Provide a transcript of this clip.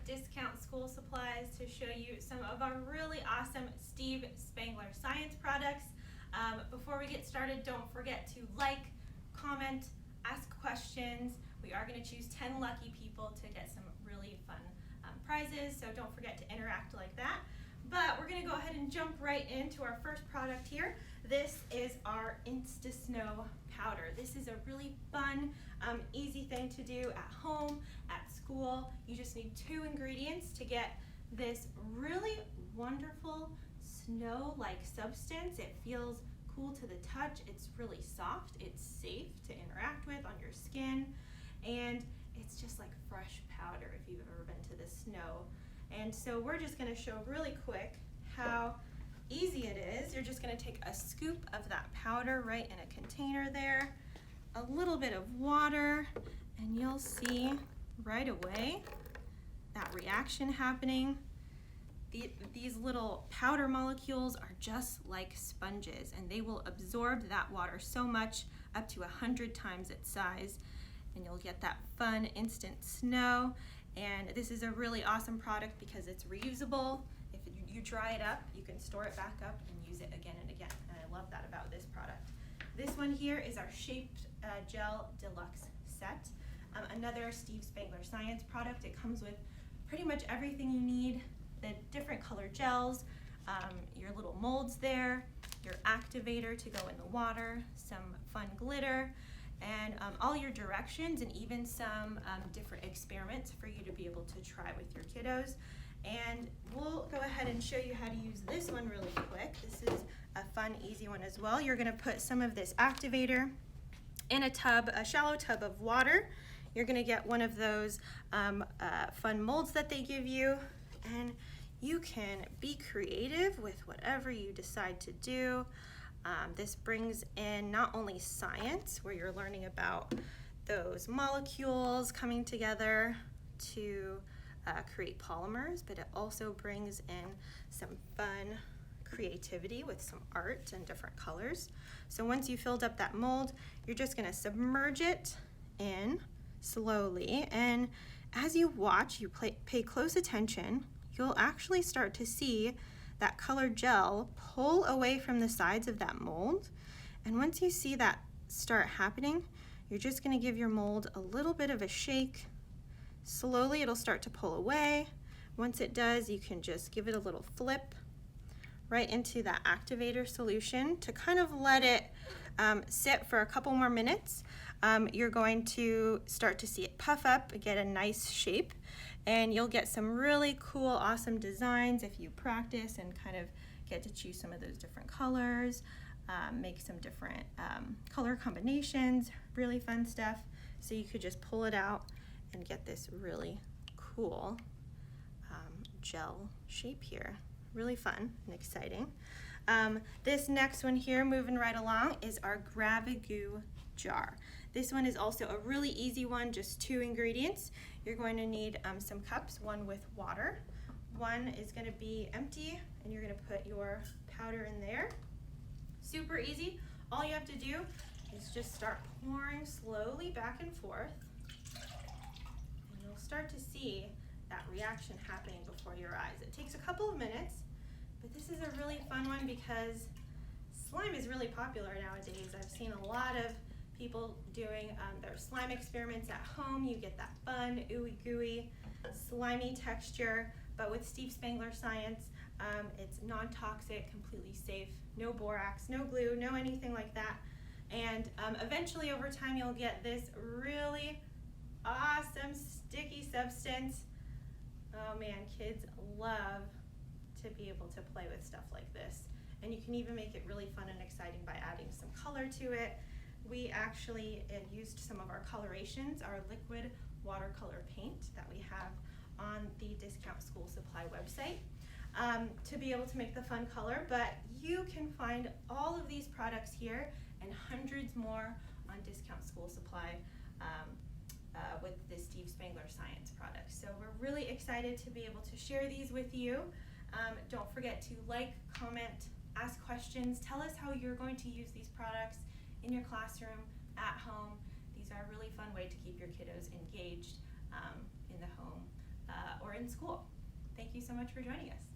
Discount School Supplies to show you some of our really awesome Steve Spangler science products. Before we get started, don't forget to like, comment, ask questions. We are going to choose 10 lucky people to get some really fun prizes, so don't forget to interact like that. But we're going to go ahead and jump right into our first product here. This is our Insta Snow powder. This is a really fun, easy thing to do at home, at school. You just need 2 ingredients to get this really wonderful snow-like substance. It feels cool to the touch. It's really soft. It's safe to interact with on your skin. And it's just like fresh powder if you've ever been to the snow. And so we're just going to show really quick how easy it is. You're just going to take a scoop of that powder right in a container there, a little bit of water, and you'll see right away that reaction happening. These little powder molecules are just like sponges, and they will absorb that water so much, up to 100 times its size, and you'll get that fun instant snow. And this is a really awesome product because it's reusable. If you dry it up, you can store it back up and use it again and again, and I love that about this product. This one here is our Shaped Gel Deluxe Set, another Steve Spangler science product. It comes with pretty much everything you need, the different color gels, your little molds there, your activator to go in the water, some fun glitter, and all your directions, and even some different experiments for you to be able to try with your kiddos. And we'll go ahead and show you how to use this one really quick. This is a fun, easy one as well. You're gonna put some of this activator in a tub, a shallow tub of water. You're gonna get one of those fun molds that they give you, and you can be creative with whatever you decide to do. This brings in not only science, where you're learning about those molecules coming together to create polymers, but it also brings in some fun creativity with some art and different colors. So once you filled up that mold, you're just gonna submerge it in slowly, and as you watch, you pay close attention, you'll actually start to see that colored gel pull away from the sides of that mold. And once you see that start happening, you're just going to give your mold a little bit of a shake. Slowly it'll start to pull away. Once it does, you can just give it a little flip right into that activator solution to kind of let it sit for a couple more minutes. You're going to start to see it puff up, get a nice shape, and you'll get some really cool, awesome designs if you practice and kind of get to choose some of those different colors, make some different color combinations, really fun stuff. So you could just pull it out and get this really cool gel shape here. Really fun and exciting. This next one here, moving right along, is our Gravigoo Jar. This one is also a really easy one, just 2 ingredients. You're going to need some cups, one with water. One is going to be empty, and you're going to put your powder in there. Super easy. All you have to do is just start pouring slowly back and forth, and you'll start to see that reaction happening before your eyes. It takes a couple of minutes, but this is a really fun one because slime is really popular nowadays. I've seen a lot of people doing their slime experiments at home. You get that fun, ooey gooey, slimy texture, but with Steve Spangler science, it's non-toxic, completely safe, no borax, no glue, no anything like that. And eventually over time you'll get this really awesome sticky substance. Oh man, kids love to be able to play with stuff like this. And you can even make it really fun and exciting by adding some color to it. We actually used some of our colorations, our liquid watercolor paint that we have on the Discount School Supply website to be able to make the fun color, but you can find all of these products here and hundreds more on Discount School Supply with the Steve Spangler science products. So we're really excited to be able to share these with you. Don't forget to like, comment, ask questions, tell us how you're going to use these products in your classroom, at home. These are a really fun way to keep your kiddos engaged in the home or in in school. Thank you so much for joining us.